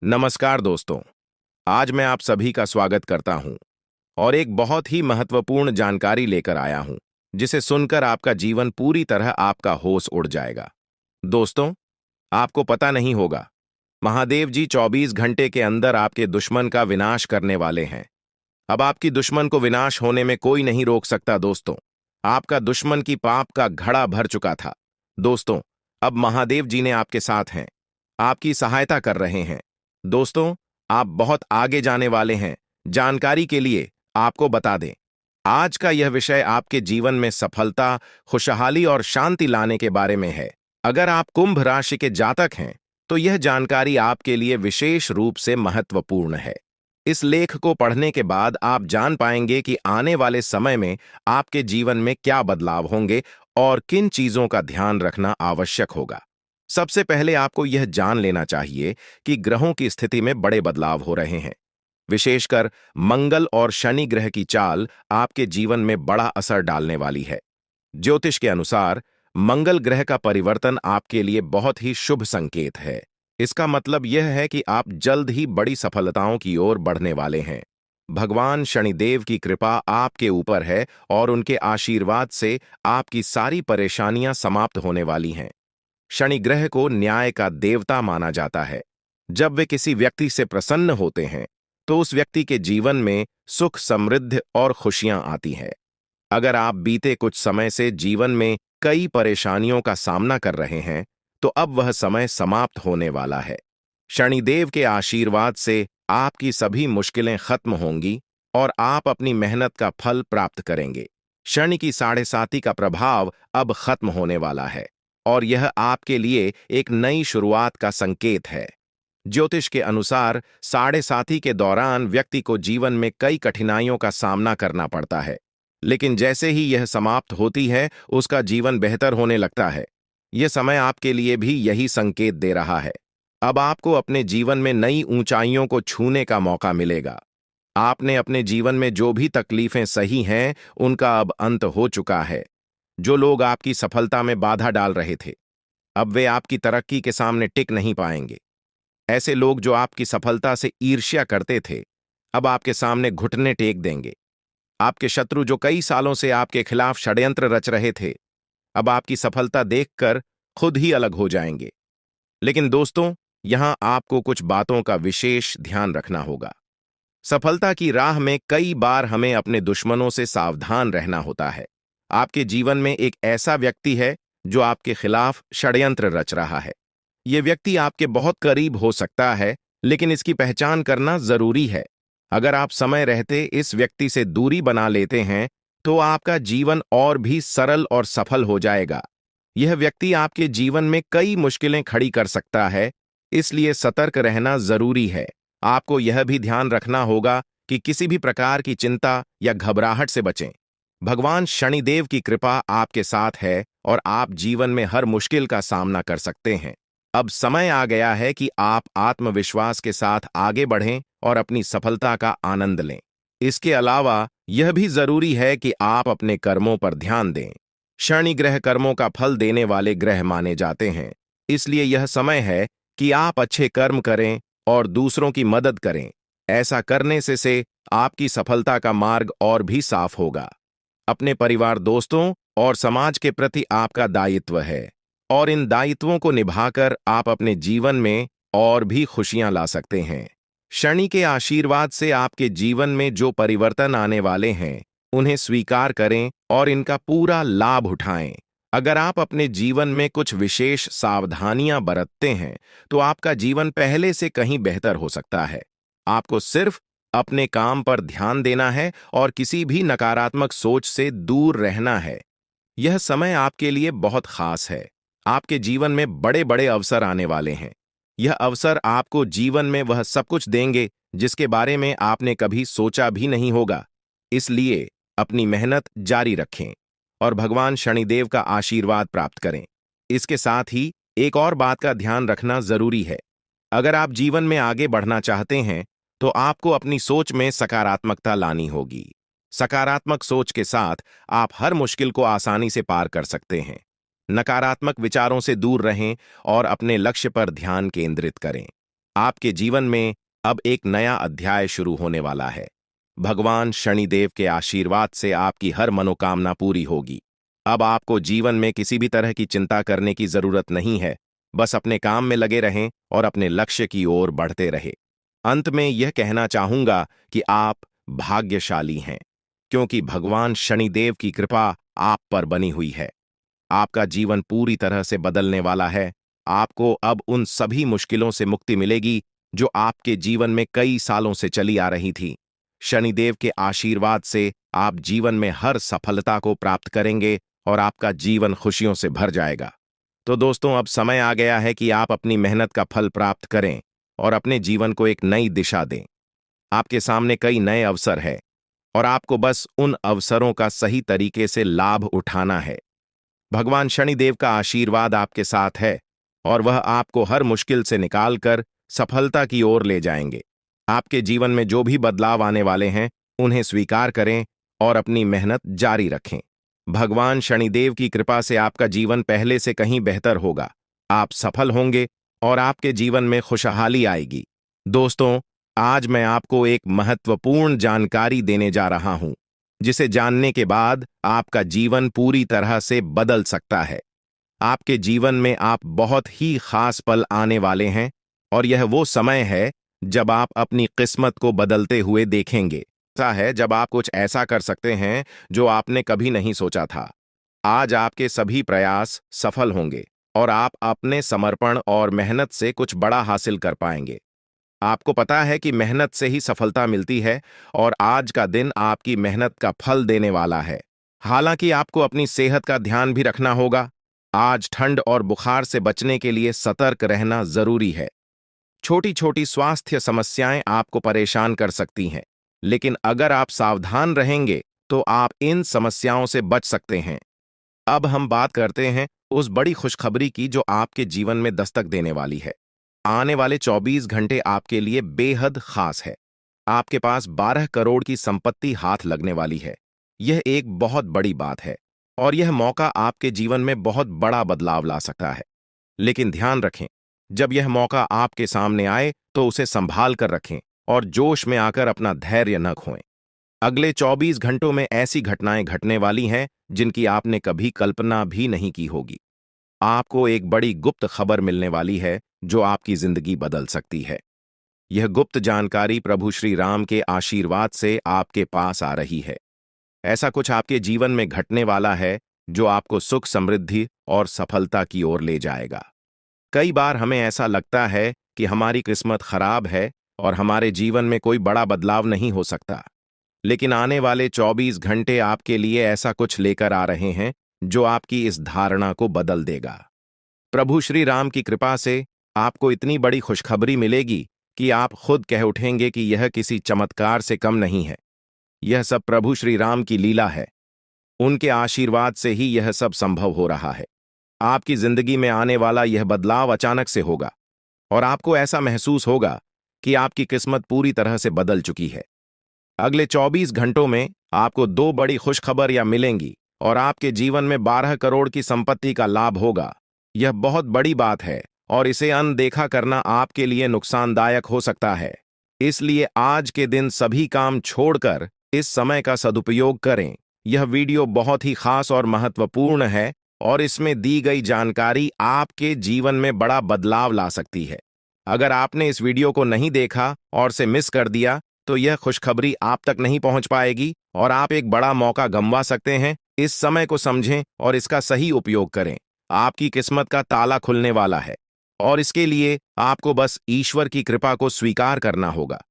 नमस्कार दोस्तों। आज मैं आप सभी का स्वागत करता हूं और एक बहुत ही महत्वपूर्ण जानकारी लेकर आया हूं, जिसे सुनकर आपका जीवन पूरी तरह आपका होश उड़ जाएगा। दोस्तों, आपको पता नहीं होगा, महादेव जी 24 घंटे के अंदर आपके दुश्मन का विनाश करने वाले हैं। अब आपकी दुश्मन को विनाश होने में कोई नहीं रोक सकता दोस्तों। आपका दुश्मन की पाप का घड़ा भर चुका था। दोस्तों, अब महादेव जी ने आपके साथ हैं, आपकी सहायता कर रहे हैं। दोस्तों, आप बहुत आगे जाने वाले हैं। जानकारी के लिए आपको बता दें, आज का यह विषय आपके जीवन में सफलता, खुशहाली और शांति लाने के बारे में है। अगर आप कुंभ राशि के जातक हैं, तो यह जानकारी आपके लिए विशेष रूप से महत्वपूर्ण है। इस लेख को पढ़ने के बाद आप जान पाएंगे कि आने वाले समय में आपके जीवन में क्या बदलाव होंगे और किन चीजों का ध्यान रखना आवश्यक होगा। सबसे पहले आपको यह जान लेना चाहिए कि ग्रहों की स्थिति में बड़े बदलाव हो रहे हैं। विशेषकर मंगल और शनि ग्रह की चाल आपके जीवन में बड़ा असर डालने वाली है। ज्योतिष के अनुसार मंगल ग्रह का परिवर्तन आपके लिए बहुत ही शुभ संकेत है। इसका मतलब यह है कि आप जल्द ही बड़ी सफलताओं की ओर बढ़ने वाले हैं। भगवान शनिदेव की कृपा आपके ऊपर है और उनके आशीर्वाद से आपकी सारी परेशानियां समाप्त होने वाली हैं। शनि ग्रह को न्याय का देवता माना जाता है। जब वे किसी व्यक्ति से प्रसन्न होते हैं, तो उस व्यक्ति के जीवन में सुख, समृद्धि और खुशियां आती हैं। अगर आप बीते कुछ समय से जीवन में कई परेशानियों का सामना कर रहे हैं, तो अब वह समय समाप्त होने वाला है। शनिदेव के आशीर्वाद से आपकी सभी मुश्किलें खत्म होंगी और आप अपनी मेहनत का फल प्राप्त करेंगे। शनि की साढ़े साती का प्रभाव अब खत्म होने वाला है और यह आपके लिए एक नई शुरुआत का संकेत है। ज्योतिष के अनुसार साढ़े साती के दौरान व्यक्ति को जीवन में कई कठिनाइयों का सामना करना पड़ता है, लेकिन जैसे ही यह समाप्त होती है, उसका जीवन बेहतर होने लगता है। यह समय आपके लिए भी यही संकेत दे रहा है। अब आपको अपने जीवन में नई ऊंचाइयों को छूने का मौका मिलेगा। आपने अपने जीवन में जो भी तकलीफें सही हैं, उनका अब अंत हो चुका है। जो लोग आपकी सफलता में बाधा डाल रहे थे, अब वे आपकी तरक्की के सामने टिक नहीं पाएंगे। ऐसे लोग जो आपकी सफलता से ईर्ष्या करते थे, अब आपके सामने घुटने टेक देंगे। आपके शत्रु जो कई सालों से आपके खिलाफ षड्यंत्र रच रहे थे, अब आपकी सफलता देखकर खुद ही अलग हो जाएंगे। लेकिन दोस्तों, यहां आपको कुछ बातों का विशेष ध्यान रखना होगा। सफलता की राह में कई बार हमें अपने दुश्मनों से सावधान रहना होता है। आपके जीवन में एक ऐसा व्यक्ति है जो आपके खिलाफ षड्यंत्र रच रहा है। यह व्यक्ति आपके बहुत करीब हो सकता है, लेकिन इसकी पहचान करना जरूरी है। अगर आप समय रहते इस व्यक्ति से दूरी बना लेते हैं, तो आपका जीवन और भी सरल और सफल हो जाएगा। यह व्यक्ति आपके जीवन में कई मुश्किलें खड़ी कर सकता है, इसलिए सतर्क रहना जरूरी है। आपको यह भी ध्यान रखना होगा कि किसी भी प्रकार की चिंता या घबराहट से बचें। भगवान शनिदेव की कृपा आपके साथ है और आप जीवन में हर मुश्किल का सामना कर सकते हैं। अब समय आ गया है कि आप आत्मविश्वास के साथ आगे बढ़ें और अपनी सफलता का आनंद लें। इसके अलावा यह भी जरूरी है कि आप अपने कर्मों पर ध्यान दें। शनि ग्रह कर्मों का फल देने वाले ग्रह माने जाते हैं, इसलिए यह समय है कि आप अच्छे कर्म करें और दूसरों की मदद करें। ऐसा करने से आपकी सफलता का मार्ग और भी साफ होगा। अपने परिवार, दोस्तों और समाज के प्रति आपका दायित्व है और इन दायित्वों को निभाकर आप अपने जीवन में और भी खुशियां ला सकते हैं। शनि के आशीर्वाद से आपके जीवन में जो परिवर्तन आने वाले हैं, उन्हें स्वीकार करें और इनका पूरा लाभ उठाएं। अगर आप अपने जीवन में कुछ विशेष सावधानियां बरतते हैं, तो आपका जीवन पहले से कहीं बेहतर हो सकता है। आपको सिर्फ अपने काम पर ध्यान देना है और किसी भी नकारात्मक सोच से दूर रहना है। यह समय आपके लिए बहुत खास है। आपके जीवन में बड़े बड़े अवसर आने वाले हैं। यह अवसर आपको जीवन में वह सब कुछ देंगे जिसके बारे में आपने कभी सोचा भी नहीं होगा। इसलिए अपनी मेहनत जारी रखें और भगवान शनिदेव का आशीर्वाद प्राप्त करें। इसके साथ ही एक और बात का ध्यान रखना जरूरी है। अगर आप जीवन में आगे बढ़ना चाहते हैं, तो आपको अपनी सोच में सकारात्मकता लानी होगी। सकारात्मक सोच के साथ आप हर मुश्किल को आसानी से पार कर सकते हैं। नकारात्मक विचारों से दूर रहें और अपने लक्ष्य पर ध्यान केंद्रित करें। आपके जीवन में अब एक नया अध्याय शुरू होने वाला है। भगवान शनिदेव के आशीर्वाद से आपकी हर मनोकामना पूरी होगी। अब आपको जीवन में किसी भी तरह की चिंता करने की जरूरत नहीं है। बस अपने काम में लगे रहें और अपने लक्ष्य की ओर बढ़ते रहें। अंत में यह कहना चाहूंगा कि आप भाग्यशाली हैं, क्योंकि भगवान शनिदेव की कृपा आप पर बनी हुई है। आपका जीवन पूरी तरह से बदलने वाला है। आपको अब उन सभी मुश्किलों से मुक्ति मिलेगी जो आपके जीवन में कई सालों से चली आ रही थी। शनिदेव के आशीर्वाद से आप जीवन में हर सफलता को प्राप्त करेंगे और आपका जीवन खुशियों से भर जाएगा। तो दोस्तों, अब समय आ गया है कि आप अपनी मेहनत का फल प्राप्त करें और अपने जीवन को एक नई दिशा दें। आपके सामने कई नए अवसर हैं और आपको बस उन अवसरों का सही तरीके से लाभ उठाना है। भगवान शनिदेव का आशीर्वाद आपके साथ है और वह आपको हर मुश्किल से निकालकर सफलता की ओर ले जाएंगे। आपके जीवन में जो भी बदलाव आने वाले हैं, उन्हें स्वीकार करें और अपनी मेहनत जारी रखें। भगवान शनिदेव की कृपा से आपका जीवन पहले से कहीं बेहतर होगा। आप सफल होंगे और आपके जीवन में खुशहाली आएगी। दोस्तों, आज मैं आपको एक महत्वपूर्ण जानकारी देने जा रहा हूं, जिसे जानने के बाद आपका जीवन पूरी तरह से बदल सकता है। आपके जीवन में आप बहुत ही खास पल आने वाले हैं और यह वो समय है जब आप अपनी किस्मत को बदलते हुए देखेंगे। ऐसा है जब आप कुछ ऐसा कर सकते हैं जो आपने कभी नहीं सोचा था। आज आपके सभी प्रयास सफल होंगे और आप अपने समर्पण और मेहनत से कुछ बड़ा हासिल कर पाएंगे। आपको पता है कि मेहनत से ही सफलता मिलती है और आज का दिन आपकी मेहनत का फल देने वाला है। हालांकि आपको अपनी सेहत का ध्यान भी रखना होगा। आज ठंड और बुखार से बचने के लिए सतर्क रहना जरूरी है। छोटी छोटी स्वास्थ्य समस्याएं आपको परेशान कर सकती हैं, लेकिन अगर आप सावधान रहेंगे तो आप इन समस्याओं से बच सकते हैं। अब हम बात करते हैं उस बड़ी खुशखबरी की जो आपके जीवन में दस्तक देने वाली है। आने वाले 24 घंटे आपके लिए बेहद खास है। आपके पास 12 करोड़ की संपत्ति हाथ लगने वाली है। यह एक बहुत बड़ी बात है और यह मौका आपके जीवन में बहुत बड़ा बदलाव ला सकता है। लेकिन ध्यान रखें, जब यह मौका आपके सामने आए तो उसे संभाल कर रखें और जोश में आकर अपना धैर्य न खोएं। अगले 24 घंटों में ऐसी घटनाएं घटने वाली हैं जिनकी आपने कभी कल्पना भी नहीं की होगी। आपको एक बड़ी गुप्त खबर मिलने वाली है जो आपकी जिंदगी बदल सकती है। यह गुप्त जानकारी प्रभु श्री राम के आशीर्वाद से आपके पास आ रही है। ऐसा कुछ आपके जीवन में घटने वाला है जो आपको सुख, समृद्धि और सफलता की ओर ले जाएगा। कई बार हमें ऐसा लगता है कि हमारी किस्मत खराब है और हमारे जीवन में कोई बड़ा बदलाव नहीं हो सकता। लेकिन आने वाले 24 घंटे आपके लिए ऐसा कुछ लेकर आ रहे हैं जो आपकी इस धारणा को बदल देगा। प्रभु श्री राम की कृपा से आपको इतनी बड़ी खुशखबरी मिलेगी कि आप खुद कह उठेंगे कि यह किसी चमत्कार से कम नहीं है। यह सब प्रभु श्री राम की लीला है। उनके आशीर्वाद से ही यह सब संभव हो रहा है। आपकी जिंदगी में आने वाला यह बदलाव अचानक से होगा और आपको ऐसा महसूस होगा कि आपकी किस्मत पूरी तरह से बदल चुकी है। अगले 24 घंटों में आपको 2 बड़ी खुशखबरियां मिलेंगी और आपके जीवन में 12 करोड़ की संपत्ति का लाभ होगा। यह बहुत बड़ी बात है और इसे अनदेखा करना आपके लिए नुकसानदायक हो सकता है। इसलिए आज के दिन सभी काम छोड़कर इस समय का सदुपयोग करें। यह वीडियो बहुत ही खास और महत्वपूर्ण है और इसमें दी गई जानकारी आपके जीवन में बड़ा बदलाव ला सकती है। अगर आपने इस वीडियो को नहीं देखा और से मिस कर दिया तो यह खुशखबरी आप तक नहीं पहुंच पाएगी और आप एक बड़ा मौका गंवा सकते हैं। इस समय को समझें और इसका सही उपयोग करें। आपकी किस्मत का ताला खुलने वाला है और इसके लिए आपको बस ईश्वर की कृपा को स्वीकार करना होगा।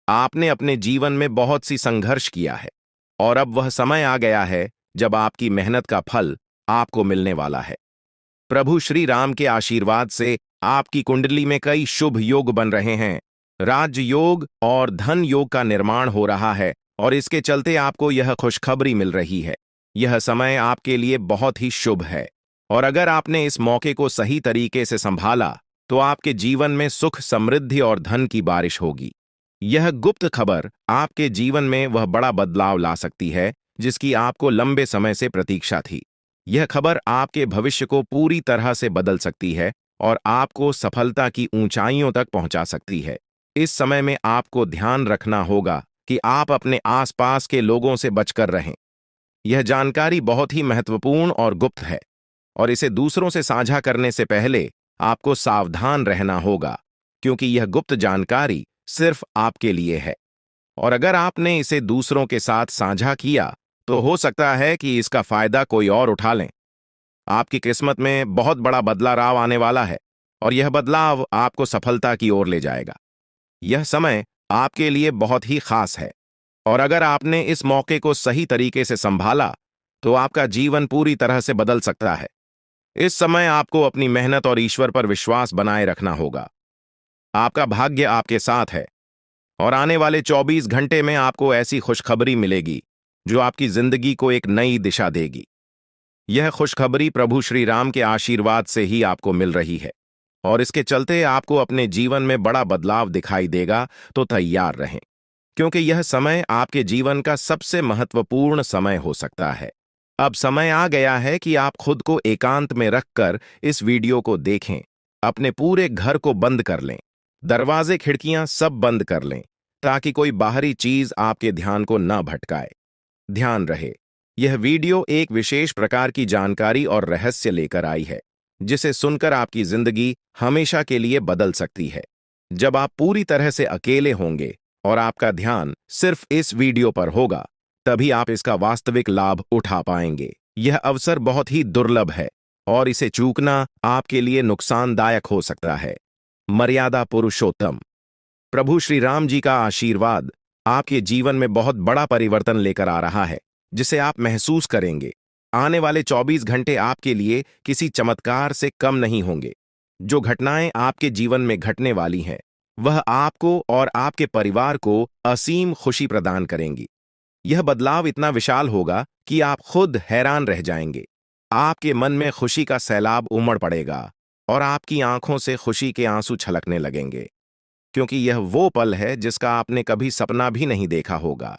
आपने अपने जीवन में बहुत सी संघर्ष किया है और अब वह समय आ गया है जब आपकी मेहनत का फल आपको मिलने वाला है। प्रभु श्री राम के आशीर्वाद से आपकी कुंडली में कई शुभ योग बन रहे हैं। राज योग और धन योग का निर्माण हो रहा है और इसके चलते आपको यह खुशखबरी मिल रही है। यह समय आपके लिए बहुत ही शुभ है और अगर आपने इस मौके को सही तरीके से संभाला तो आपके जीवन में सुख, समृद्धि और धन की बारिश होगी। यह गुप्त खबर आपके जीवन में वह बड़ा बदलाव ला सकती है जिसकी आपको लंबे समय से प्रतीक्षा थी। यह खबर आपके भविष्य को पूरी तरह से बदल सकती है और आपको सफलता की ऊंचाइयों तक पहुंचा सकती है। इस समय में आपको ध्यान रखना होगा कि आप अपने आसपास के लोगों से बचकर रहें। यह जानकारी बहुत ही महत्वपूर्ण और गुप्त है, और इसे दूसरों से साझा करने से पहले आपको सावधान रहना होगा, क्योंकि यह गुप्त जानकारी सिर्फ आपके लिए है। और अगर आपने इसे दूसरों के साथ साझा किया, तो हो सकता है कि इसका फायदा कोई और उठा लें। आपकी किस्मत में बहुत बड़ा बदलाव आने वाला है, और यह बदलाव आपको सफलता की ओर ले जाएगा। यह समय आपके लिए बहुत ही खास है, और अगर आपने इस मौके को सही तरीके से संभाला, तो आपका जीवन पूरी तरह से बदल सकता है। इस समय आपको अपनी मेहनत और ईश्वर पर विश्वास बनाए रखना होगा। आपका भाग्य आपके साथ है, और आने वाले 24 घंटे में आपको ऐसी खुशखबरी मिलेगी जो आपकी जिंदगी को एक नई दिशा देगी। यह खुशखबरी प्रभु श्री राम के आशीर्वाद से ही आपको मिल रही है, और इसके चलते आपको अपने जीवन में बड़ा बदलाव दिखाई देगा। तो तैयार रहें, क्योंकि यह समय आपके जीवन का सबसे महत्वपूर्ण समय हो सकता है। अब समय आ गया है कि आप खुद को एकांत में रखकर इस वीडियो को देखें। अपने पूरे घर को बंद कर लें, दरवाजे खिड़कियां सब बंद कर लें, ताकि कोई बाहरी चीज आपके ध्यान को न भटकाए। ध्यान रहे, यह वीडियो एक विशेष प्रकार की जानकारी और रहस्य लेकर आई है, जिसे सुनकर आपकी जिंदगी हमेशा के लिए बदल सकती है। जब आप पूरी तरह से अकेले होंगे और आपका ध्यान सिर्फ इस वीडियो पर होगा, तभी आप इसका वास्तविक लाभ उठा पाएंगे। यह अवसर बहुत ही दुर्लभ है, और इसे चूकना आपके लिए नुकसानदायक हो सकता है। मर्यादा पुरुषोत्तम प्रभु श्री राम जी का आशीर्वाद आपके जीवन में बहुत बड़ा परिवर्तन लेकर आ रहा है, जिसे आप महसूस करेंगे। आने वाले 24 घंटे आपके लिए किसी चमत्कार से कम नहीं होंगे। जो घटनाएं आपके जीवन में घटने वाली हैं, वह आपको और आपके परिवार को असीम खुशी प्रदान करेंगी। यह बदलाव इतना विशाल होगा कि आप खुद हैरान रह जाएंगे। आपके मन में खुशी का सैलाब उमड़ पड़ेगा, और आपकी आंखों से खुशी के आंसू छलकने लगेंगे, क्योंकि यह वो पल है जिसका आपने कभी सपना भी नहीं देखा होगा।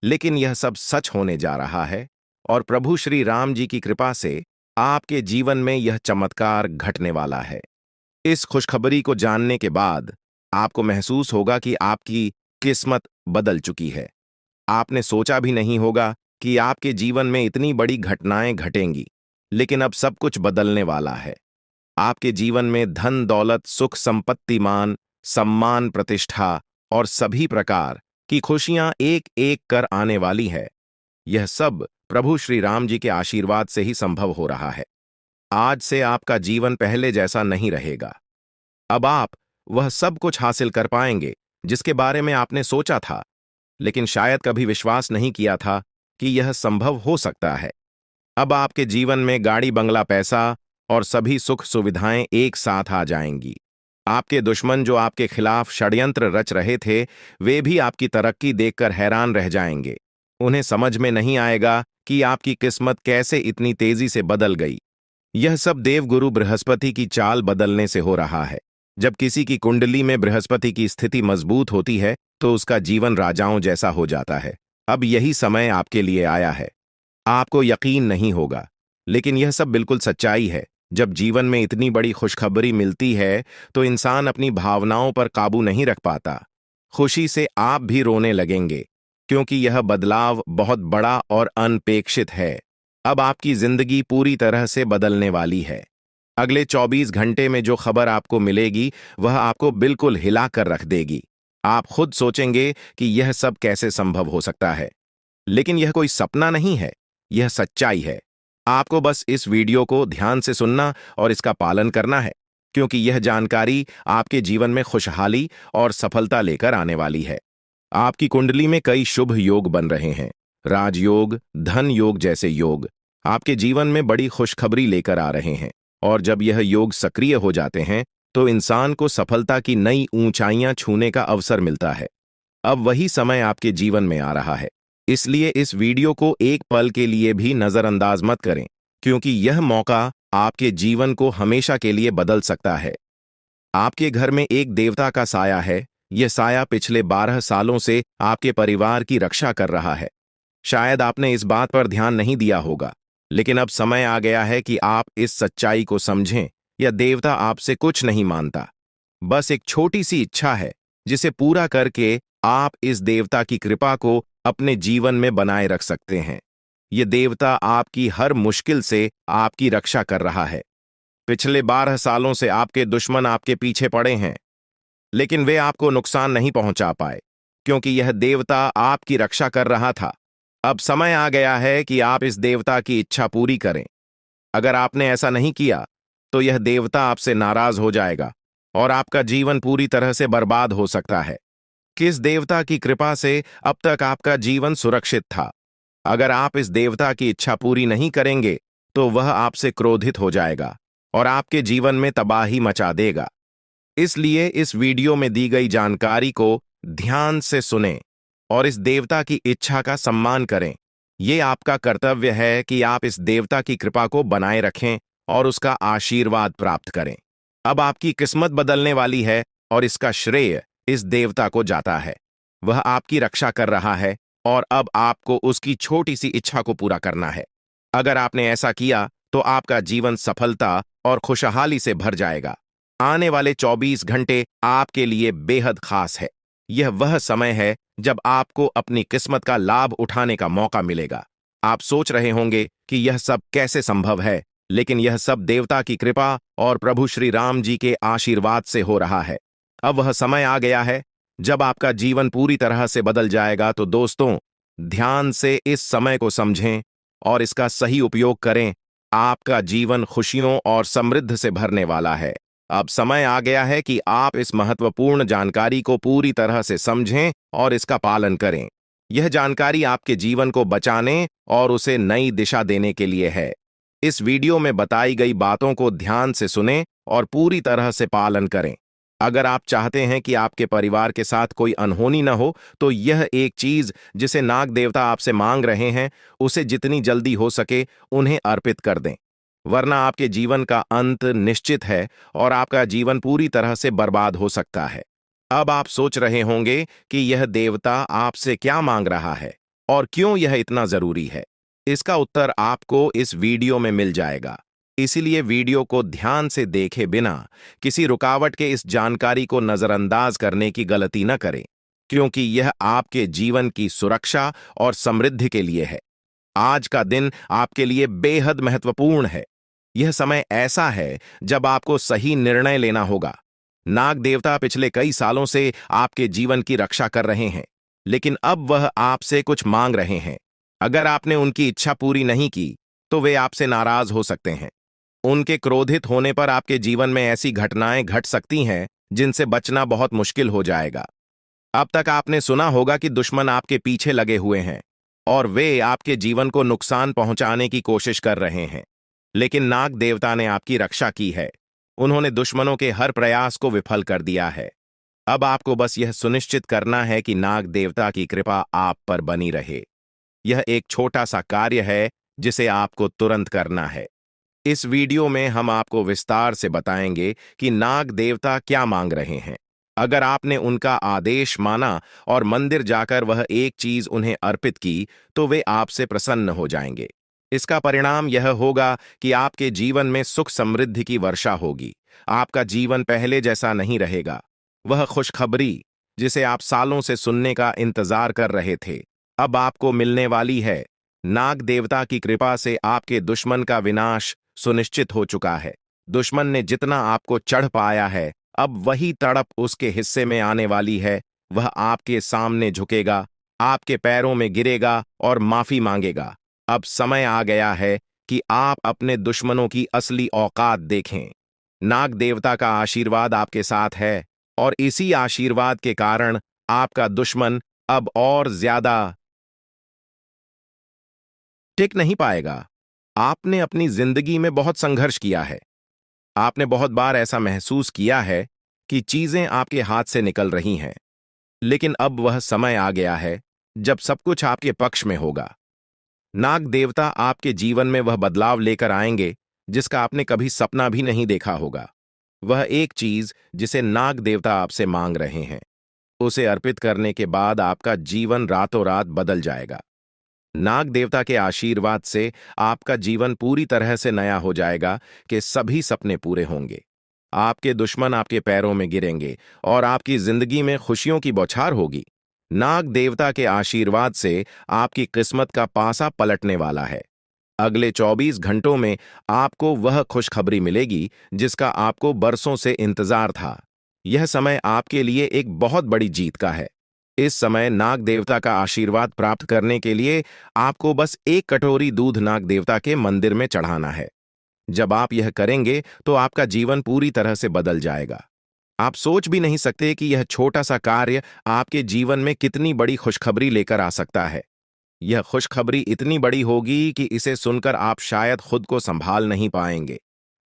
लेकिन यह सब सच होने जा रहा है, और प्रभु श्री राम जी की कृपा से आपके जीवन में यह चमत्कार घटने वाला है। इस खुशखबरी को जानने के बाद आपको महसूस होगा कि आपकी किस्मत बदल चुकी है। आपने सोचा भी नहीं होगा कि आपके जीवन में इतनी बड़ी घटनाएं घटेंगी, लेकिन अब सब कुछ बदलने वाला है। आपके जीवन में धन दौलत, सुख संपत्ति, मान सम्मान, प्रतिष्ठा और सभी प्रकार की खुशियां एक एक कर आने वाली है। यह सब प्रभु श्री राम जी के आशीर्वाद से ही संभव हो रहा है। आज से आपका जीवन पहले जैसा नहीं रहेगा। अब आप वह सब कुछ हासिल कर पाएंगे जिसके बारे में आपने सोचा था, लेकिन शायद कभी विश्वास नहीं किया था कि यह संभव हो सकता है। अब आपके जीवन में गाड़ी, बंगला, पैसा और सभी सुख सुविधाएं एक साथ आ जाएंगी। आपके दुश्मन जो आपके खिलाफ षड्यंत्र रच रहे थे, वे भी आपकी तरक्की देखकर हैरान रह जाएंगे। उन्हें समझ में नहीं आएगा कि आपकी किस्मत कैसे इतनी तेजी से बदल गई। यह सब देवगुरु बृहस्पति की चाल बदलने से हो रहा है। जब किसी की कुंडली में बृहस्पति की स्थिति मजबूत होती है, तो उसका जीवन राजाओं जैसा हो जाता है। अब यही समय आपके लिए आया है। आपको यकीन नहीं होगा, लेकिन यह सब बिल्कुल सच्चाई है। जब जीवन में इतनी बड़ी खुशखबरी मिलती है, तो इंसान अपनी भावनाओं पर काबू नहीं रख पाता। खुशी से आप भी रोने लगेंगे, क्योंकि यह बदलाव बहुत बड़ा और अनपेक्षित है। अब आपकी जिंदगी पूरी तरह से बदलने वाली है। अगले 24 घंटे में जो खबर आपको मिलेगी, वह आपको बिल्कुल हिला कर रख देगी। आप खुद सोचेंगे कि यह सब कैसे संभव हो सकता है, लेकिन यह कोई सपना नहीं है, यह सच्चाई है। आपको बस इस वीडियो को ध्यान से सुनना और इसका पालन करना है, क्योंकि यह जानकारी आपके जीवन में खुशहाली और सफलता लेकर आने वाली है। आपकी कुंडली में कई शुभ योग बन रहे हैं। राजयोग, धन योग जैसे योग आपके जीवन में बड़ी खुशखबरी लेकर आ रहे हैं, और जब यह योग सक्रिय हो जाते हैं, तो इंसान को सफलता की नई ऊंचाइयां छूने का अवसर मिलता है। अब वही समय आपके जीवन में आ रहा है, इसलिए इस वीडियो को एक पल के लिए भी नजरअंदाज मत करें, क्योंकि यह मौका आपके जीवन को हमेशा के लिए बदल सकता है। आपके घर में एक देवता का साया है। यह साया पिछले 12 सालों से आपके परिवार की रक्षा कर रहा है। शायद आपने इस बात पर ध्यान नहीं दिया होगा, लेकिन अब समय आ गया है कि आप इस सच्चाई को समझें यह देवता आपसे कुछ नहीं मानता, बस एक छोटी सी इच्छा है जिसे पूरा करके आप इस देवता की कृपा को अपने जीवन में बनाए रख सकते हैं। यह देवता आपकी हर मुश्किल से आपकी रक्षा कर रहा है। पिछले 12 सालों से आपके दुश्मन आपके पीछे पड़े हैं, लेकिन वे आपको नुकसान नहीं पहुंचा पाए, क्योंकि यह देवता आपकी रक्षा कर रहा था। अब समय आ गया है कि आप इस देवता की इच्छा पूरी करें। अगर आपने ऐसा नहीं किया, तो यह देवता आपसे नाराज हो जाएगा और आपका जीवन पूरी तरह से बर्बाद हो सकता है। किस देवता की कृपा से अब तक आपका जीवन सुरक्षित था? अगर आप इस देवता की इच्छा पूरी नहीं करेंगे, तो वह आपसे क्रोधित हो जाएगा और आपके जीवन में तबाही मचा देगा। इसलिए इस वीडियो में दी गई जानकारी को ध्यान से सुनें और इस देवता की इच्छा का सम्मान करें। ये आपका कर्तव्य है कि आप इस देवता की कृपा को बनाए रखें और उसका आशीर्वाद प्राप्त करें। अब आपकी किस्मत बदलने वाली है और इसका श्रेय इस देवता को जाता है। वह आपकी रक्षा कर रहा है और अब आपको उसकी छोटी सी इच्छा को पूरा करना है। अगर आपने ऐसा किया, तो आपका जीवन सफलता और खुशहाली से भर जाएगा। आने वाले 24 घंटे आपके लिए बेहद खास है। यह वह समय है जब आपको अपनी किस्मत का लाभ उठाने का मौका मिलेगा। आप सोच रहे होंगे कि यह सब कैसे संभव है, लेकिन यह सब देवता की कृपा और प्रभु श्री राम जी के आशीर्वाद से हो रहा है। अब वह समय आ गया है जब आपका जीवन पूरी तरह से बदल जाएगा। तो दोस्तों, ध्यान से इस समय को समझें और इसका सही उपयोग करें। आपका जीवन खुशियों और समृद्धि से भरने वाला है। अब समय आ गया है कि आप इस महत्वपूर्ण जानकारी को पूरी तरह से समझें और इसका पालन करें। यह जानकारी आपके जीवन को बचाने और उसे नई दिशा देने के लिए है। इस वीडियो में बताई गई बातों को ध्यान से सुनें और पूरी तरह से पालन करें। अगर आप चाहते हैं कि आपके परिवार के साथ कोई अनहोनी न हो, तो यह एक चीज जिसे नाग देवता आपसे मांग रहे हैं, उसे जितनी जल्दी हो सके उन्हें अर्पित कर दें, वरना आपके जीवन का अंत निश्चित है और आपका जीवन पूरी तरह से बर्बाद हो सकता है। अब आप सोच रहे होंगे कि यह देवता आपसे क्या मांग रहा है और क्यों यह इतना जरूरी है। इसका उत्तर आपको इस वीडियो में मिल जाएगा। इसीलिए वीडियो को ध्यान से देखे बिना किसी रुकावट के इस जानकारी को नजरअंदाज करने की गलती न करें, क्योंकि यह आपके जीवन की सुरक्षा और समृद्धि के लिए है। आज का दिन आपके लिए बेहद महत्वपूर्ण है। यह समय ऐसा है जब आपको सही निर्णय लेना होगा। नाग देवता पिछले कई सालों से आपके जीवन की रक्षा कर रहे हैं, लेकिन अब वह आपसे कुछ मांग रहे हैं। अगर आपने उनकी इच्छा पूरी नहीं की, तो वे आपसे नाराज हो सकते हैं। उनके क्रोधित होने पर आपके जीवन में ऐसी घटनाएं घट सकती हैं जिनसे बचना बहुत मुश्किल हो जाएगा। अब तक आपने सुना होगा कि दुश्मन आपके पीछे लगे हुए हैं और वे आपके जीवन को नुकसान पहुंचाने की कोशिश कर रहे हैं, लेकिन नाग देवता ने आपकी रक्षा की है। उन्होंने दुश्मनों के हर प्रयास को विफल कर दिया है। अब आपको बस यह सुनिश्चित करना है कि नाग देवता की कृपा आप पर बनी रहे। यह एक छोटा सा कार्य है जिसे आपको तुरंत करना है। इस वीडियो में हम आपको विस्तार से बताएंगे कि नाग देवता क्या मांग रहे हैं। अगर आपने उनका आदेश माना और मंदिर जाकर वह एक चीज उन्हें अर्पित की, तो वे आपसे प्रसन्न हो जाएंगे। इसका परिणाम यह होगा कि आपके जीवन में सुख समृद्धि की वर्षा होगी। आपका जीवन पहले जैसा नहीं रहेगा। वह खुशखबरी जिसे आप सालों से सुनने का इंतजार कर रहे थे, अब आपको मिलने वाली है। नाग देवता की कृपा से आपके दुश्मन का विनाश सुनिश्चित हो चुका है। दुश्मन ने जितना आपको चढ़ पाया है, अब वही तड़प उसके हिस्से में आने वाली है। वह आपके सामने झुकेगा, आपके पैरों में गिरेगा और माफी मांगेगा। अब समय आ गया है कि आप अपने दुश्मनों की असली औकात देखें। नाग देवता का आशीर्वाद आपके साथ है और इसी आशीर्वाद के कारण आपका दुश्मन अब और ज्यादा टिक नहीं पाएगा। आपने अपनी जिंदगी में बहुत संघर्ष किया है। आपने बहुत बार ऐसा महसूस किया है कि चीजें आपके हाथ से निकल रही हैं, लेकिन अब वह समय आ गया है जब सब कुछ आपके पक्ष में होगा। नाग देवता आपके जीवन में वह बदलाव लेकर आएंगे जिसका आपने कभी सपना भी नहीं देखा होगा। वह एक चीज जिसे नाग देवता आपसे मांग रहे हैं, उसे अर्पित करने के बाद आपका जीवन रातों रात बदल जाएगा। नाग देवता के आशीर्वाद से आपका जीवन पूरी तरह से नया हो जाएगा कि सभी सपने पूरे होंगे। आपके दुश्मन आपके पैरों में गिरेंगे और आपकी जिंदगी में खुशियों की बौछार होगी। नाग देवता के आशीर्वाद से आपकी किस्मत का पासा पलटने वाला है। अगले 24 घंटों में आपको वह खुशखबरी मिलेगी जिसका आपको बरसों से इंतजार था। यह समय आपके लिए एक बहुत बड़ी जीत का है। इस समय नाग देवता का आशीर्वाद प्राप्त करने के लिए आपको बस एक कटोरी दूध नाग देवता के मंदिर में चढ़ाना है। जब आप यह करेंगे तो आपका जीवन पूरी तरह से बदल जाएगा। आप सोच भी नहीं सकते कि यह छोटा सा कार्य आपके जीवन में कितनी बड़ी खुशखबरी लेकर आ सकता है। यह खुशखबरी इतनी बड़ी होगी कि इसे सुनकर आप शायद खुद को संभाल नहीं पाएंगे।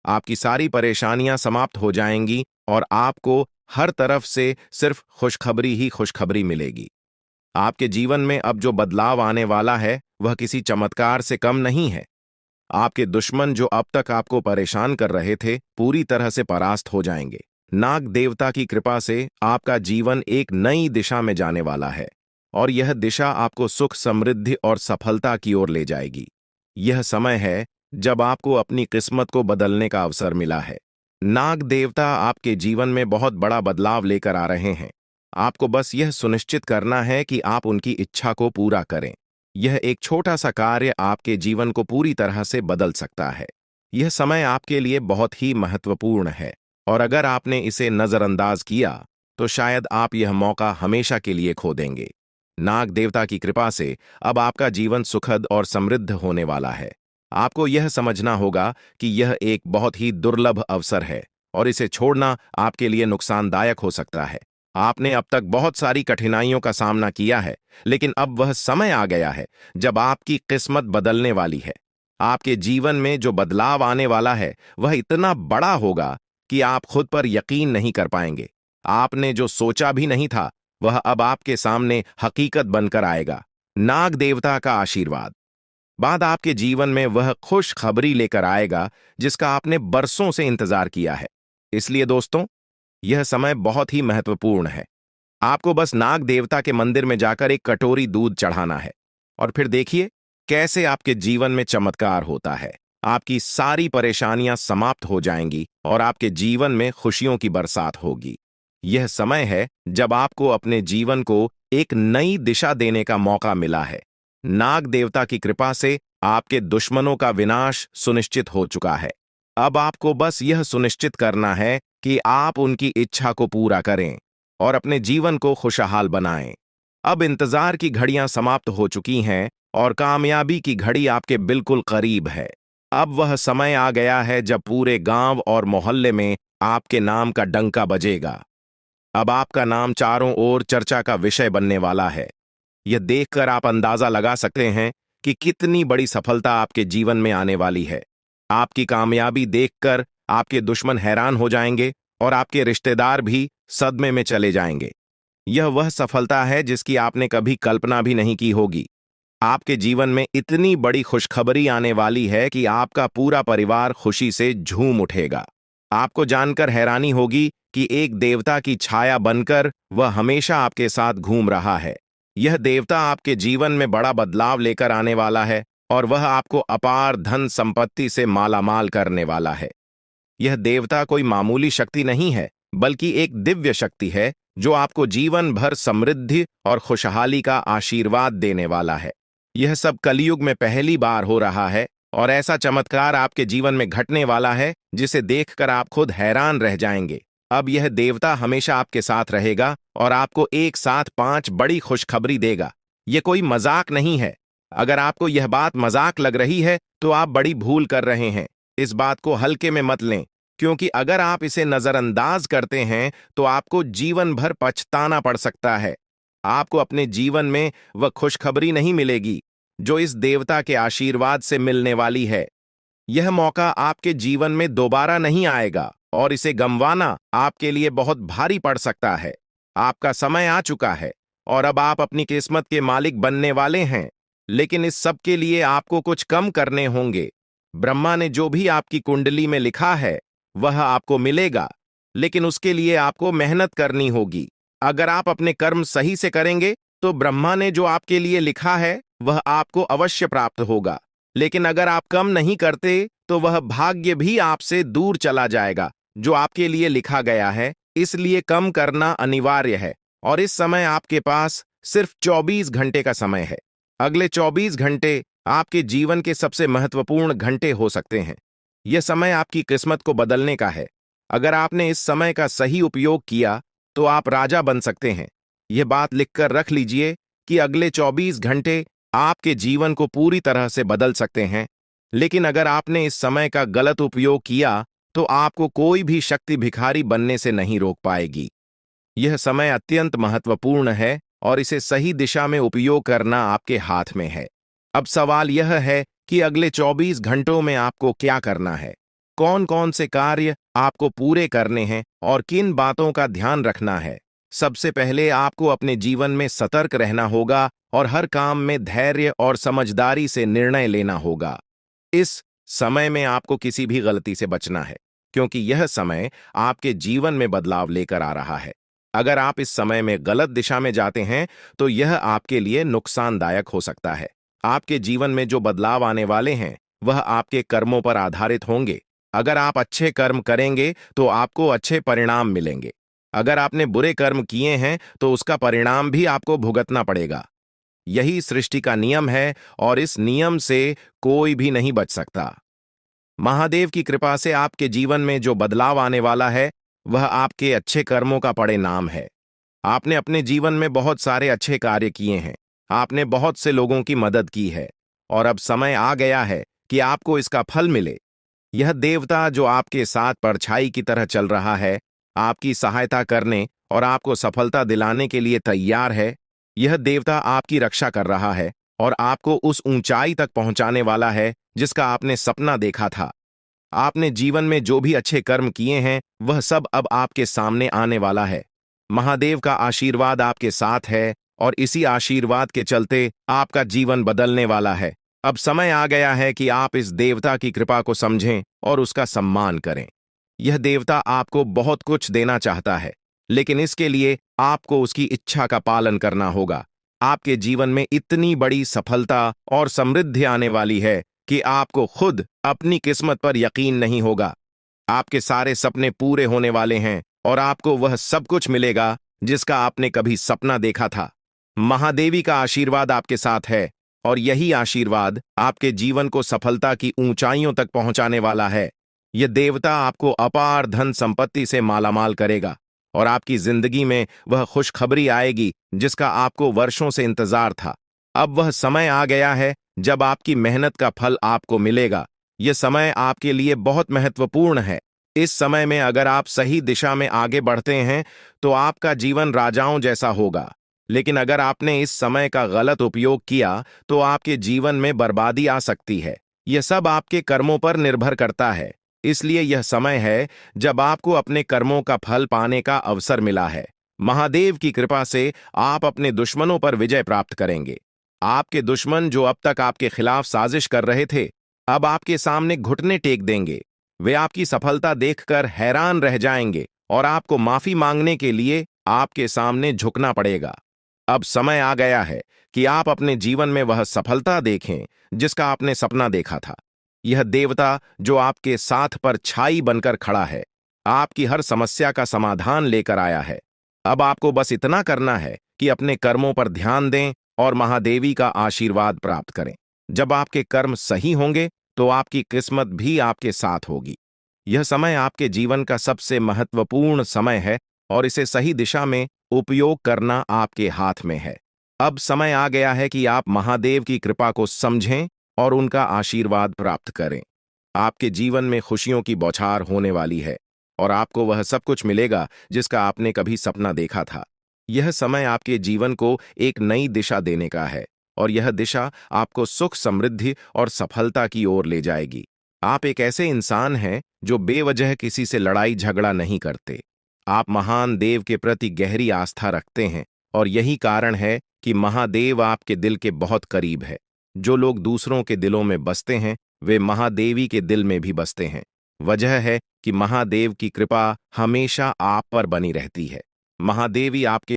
आपकी सारी परेशानियां समाप्त हो जाएंगी और आपको हर तरफ से सिर्फ खुशखबरी ही खुशखबरी मिलेगी। आपके जीवन में अब जो बदलाव आने वाला है वह किसी चमत्कार से कम नहीं है। आपके दुश्मन जो अब तक आपको परेशान कर रहे थे पूरी तरह से परास्त हो जाएंगे। नाग देवता की कृपा से आपका जीवन एक नई दिशा में जाने वाला है और यह दिशा आपको सुख, समृद्धि और सफलता की ओर ले जाएगी। यह समय है जब आपको अपनी किस्मत को बदलने का अवसर मिला है। नाग देवता आपके जीवन में बहुत बड़ा बदलाव लेकर आ रहे हैं। आपको बस यह सुनिश्चित करना है कि आप उनकी इच्छा को पूरा करें। यह एक छोटा सा कार्य आपके जीवन को पूरी तरह से बदल सकता है। यह समय आपके लिए बहुत ही महत्वपूर्ण है और अगर आपने इसे नजरअंदाज किया तो शायद आप यह मौका हमेशा के लिए खो देंगे। नाग देवता की कृपा से अब आपका जीवन सुखद और समृद्ध होने वाला है। आपको यह समझना होगा कि यह एक बहुत ही दुर्लभ अवसर है और इसे छोड़ना आपके लिए नुकसानदायक हो सकता है। आपने अब तक बहुत सारी कठिनाइयों का सामना किया है, लेकिन अब वह समय आ गया है जब आपकी किस्मत बदलने वाली है। आपके जीवन में जो बदलाव आने वाला है वह इतना बड़ा होगा कि आप खुद पर यकीन नहीं कर पाएंगे। आपने जो सोचा भी नहीं था वह अब आपके सामने हकीकत बनकर आएगा। नाग देवता का आशीर्वाद बाद आपके जीवन में वह खुश खबरी लेकर आएगा जिसका आपने बरसों से इंतजार किया है। इसलिए दोस्तों, यह समय बहुत ही महत्वपूर्ण है। आपको बस नाग देवता के मंदिर में जाकर एक कटोरी दूध चढ़ाना है और फिर देखिए कैसे आपके जीवन में चमत्कार होता है। आपकी सारी परेशानियां समाप्त हो जाएंगी और आपके जीवन में खुशियों की बरसात होगी। यह समय है जब आपको अपने जीवन को एक नई दिशा देने का मौका मिला है। नाग देवता की कृपा से आपके दुश्मनों का विनाश सुनिश्चित हो चुका है। अब आपको बस यह सुनिश्चित करना है कि आप उनकी इच्छा को पूरा करें और अपने जीवन को खुशहाल बनाएं। अब इंतजार की घड़ियां समाप्त हो चुकी हैं और कामयाबी की घड़ी आपके बिल्कुल करीब है। अब वह समय आ गया है जब पूरे गांव और मोहल्ले में आपके नाम का डंका बजेगा। अब आपका नाम चारों ओर चर्चा का विषय बनने वाला है। यह देखकर आप अंदाजा लगा सकते हैं कि कितनी बड़ी सफलता आपके जीवन में आने वाली है। आपकी कामयाबी देखकर आपके दुश्मन हैरान हो जाएंगे और आपके रिश्तेदार भी सदमे में चले जाएंगे। यह वह सफलता है जिसकी आपने कभी कल्पना भी नहीं की होगी। आपके जीवन में इतनी बड़ी खुशखबरी आने वाली है कि आपका पूरा परिवार खुशी से झूम उठेगा। आपको जानकर हैरानी होगी कि एक देवता की छाया बनकर वह हमेशा आपके साथ घूम रहा है। यह देवता आपके जीवन में बड़ा बदलाव लेकर आने वाला है और वह आपको अपार धन संपत्ति से मालामाल करने वाला है। यह देवता कोई मामूली शक्ति नहीं है, बल्कि एक दिव्य शक्ति है जो आपको जीवन भर समृद्धि और खुशहाली का आशीर्वाद देने वाला है। यह सब कलयुग में पहली बार हो रहा है और ऐसा चमत्कार आपके जीवन में घटने वाला है जिसे देखकर आप खुद हैरान रह जाएंगे। अब यह देवता हमेशा आपके साथ रहेगा और आपको एक साथ 5 बड़ी खुशखबरी देगा। यह कोई मजाक नहीं है। अगर आपको यह बात मजाक लग रही है तो आप बड़ी भूल कर रहे हैं। इस बात को हल्के में मत लें, क्योंकि अगर आप इसे नजरअंदाज करते हैं तो आपको जीवन भर पछताना पड़ सकता है। आपको अपने जीवन में वह खुशखबरी नहीं मिलेगी जो इस देवता के आशीर्वाद से मिलने वाली है। यह मौका आपके जीवन में दोबारा नहीं आएगा और इसे गंवाना आपके लिए बहुत भारी पड़ सकता है। आपका समय आ चुका है और अब आप अपनी किस्मत के मालिक बनने वाले हैं, लेकिन इस सब के लिए आपको कुछ कम करने होंगे। ब्रह्मा ने जो भी आपकी कुंडली में लिखा है वह आपको मिलेगा, लेकिन उसके लिए आपको मेहनत करनी होगी। अगर आप अपने कर्म सही से करेंगे तो ब्रह्मा ने जो आपके लिए लिखा है वह आपको अवश्य प्राप्त होगा। लेकिन अगर आप कम नहीं करते तो वह भाग्य भी आपसे दूर चला जाएगा जो आपके लिए लिखा गया है। इसलिए कम करना अनिवार्य है। और इस समय आपके पास सिर्फ 24 घंटे का समय है। अगले 24 घंटे आपके जीवन के सबसे महत्वपूर्ण घंटे हो सकते हैं। यह समय आपकी किस्मत को बदलने का है। अगर आपने इस समय का सही उपयोग किया तो आप राजा बन सकते हैं। यह बात लिखकर रख लीजिए कि अगले 24 घंटे आपके जीवन को पूरी तरह से बदल सकते हैं। लेकिन अगर आपने इस समय का गलत उपयोग किया तो आपको कोई भी शक्ति भिखारी बनने से नहीं रोक पाएगी। यह समय अत्यंत महत्वपूर्ण है और इसे सही दिशा में उपयोग करना आपके हाथ में है। अब सवाल यह है कि अगले 24 घंटों में आपको क्या करना है, कौन कौन से कार्य आपको पूरे करने हैं और किन बातों का ध्यान रखना है। सबसे पहले आपको अपने जीवन में सतर्क रहना होगा और हर काम में धैर्य और समझदारी से निर्णय लेना होगा। इस समय में आपको किसी भी गलती से बचना है, क्योंकि यह समय आपके जीवन में बदलाव लेकर आ रहा है। अगर आप इस समय में गलत दिशा में जाते हैं तो यह आपके लिए नुकसानदायक हो सकता है। आपके जीवन में जो बदलाव आने वाले हैं वह आपके कर्मों पर आधारित होंगे। अगर आप अच्छे कर्म करेंगे तो आपको अच्छे परिणाम मिलेंगे। अगर आपने बुरे कर्म किए हैं तो उसका परिणाम भी आपको भुगतना पड़ेगा। यही सृष्टि का नियम है और इस नियम से कोई भी नहीं बच सकता। महादेव की कृपा से आपके जीवन में जो बदलाव आने वाला है वह आपके अच्छे कर्मों का परिणाम है। आपने अपने जीवन में बहुत सारे अच्छे कार्य किए हैं, आपने बहुत से लोगों की मदद की है और अब समय आ गया है कि आपको इसका फल मिले। यह देवता जो आपके साथ परछाई की तरह चल रहा है, आपकी सहायता करने और आपको सफलता दिलाने के लिए तैयार है। यह देवता आपकी रक्षा कर रहा है और आपको उस ऊंचाई तक पहुंचाने वाला है जिसका आपने सपना देखा था। आपने जीवन में जो भी अच्छे कर्म किए हैं वह सब अब आपके सामने आने वाला है। महादेव का आशीर्वाद आपके साथ है और इसी आशीर्वाद के चलते आपका जीवन बदलने वाला है। अब समय आ गया है कि आप इस देवता की कृपा को समझें और उसका सम्मान करें। यह देवता आपको बहुत कुछ देना चाहता है, लेकिन इसके लिए आपको उसकी इच्छा का पालन करना होगा। आपके जीवन में इतनी बड़ी सफलता और समृद्धि आने वाली है कि आपको खुद अपनी किस्मत पर यकीन नहीं होगा। आपके सारे सपने पूरे होने वाले हैं और आपको वह सब कुछ मिलेगा जिसका आपने कभी सपना देखा था। महादेवी का आशीर्वाद आपके साथ है और यही आशीर्वाद आपके जीवन को सफलता की ऊंचाइयों तक पहुंचाने वाला है। यह देवता आपको अपार धन संपत्ति से मालामाल करेगा और आपकी जिंदगी में वह खुशखबरी आएगी जिसका आपको वर्षों से इंतजार था। अब वह समय आ गया है जब आपकी मेहनत का फल आपको मिलेगा। यह समय आपके लिए बहुत महत्वपूर्ण है। इस समय में अगर आप सही दिशा में आगे बढ़ते हैं तो आपका जीवन राजाओं जैसा होगा। लेकिन अगर आपने इस समय का गलत उपयोग किया तो आपके जीवन में बर्बादी आ सकती है। यह सब आपके कर्मों पर निर्भर करता है। इसलिए यह समय है जब आपको अपने कर्मों का फल पाने का अवसर मिला है। महादेव की कृपा से आप अपने दुश्मनों पर विजय प्राप्त करेंगे। आपके दुश्मन जो अब तक आपके खिलाफ साजिश कर रहे थे, अब आपके सामने घुटने टेक देंगे। वे आपकी सफलता देखकर हैरान रह जाएंगे और आपको माफी मांगने के लिए आपके सामने झुकना पड़ेगा। अब समय आ गया है कि आप अपने जीवन में वह सफलता देखें जिसका आपने सपना देखा था। यह देवता जो आपके साथ पर छाई बनकर खड़ा है, आपकी हर समस्या का समाधान लेकर आया है। अब आपको बस इतना करना है कि अपने कर्मों पर ध्यान दें और महादेवी का आशीर्वाद प्राप्त करें। जब आपके कर्म सही होंगे तो आपकी किस्मत भी आपके साथ होगी। यह समय आपके जीवन का सबसे महत्वपूर्ण समय है और इसे सही दिशा में उपयोग करना आपके हाथ में है। अब समय आ गया है कि आप महादेव की कृपा को समझें और उनका आशीर्वाद प्राप्त करें। आपके जीवन में खुशियों की बौछार होने वाली है और आपको वह सब कुछ मिलेगा जिसका आपने कभी सपना देखा था। यह समय आपके जीवन को एक नई दिशा देने का है और यह दिशा आपको सुख, समृद्धि और सफलता की ओर ले जाएगी। आप एक ऐसे इंसान हैं जो बेवजह किसी से लड़ाई झगड़ा नहीं करते। आप महान देव के प्रति गहरी आस्था रखते हैं और यही कारण है कि महादेव आपके दिल के बहुत करीब है। जो लोग दूसरों के दिलों में बसते हैं वे महादेवी के दिल में भी बसते हैं। वजह है कि महादेव की कृपा हमेशा आप पर बनी रहती है। महादेवी आपके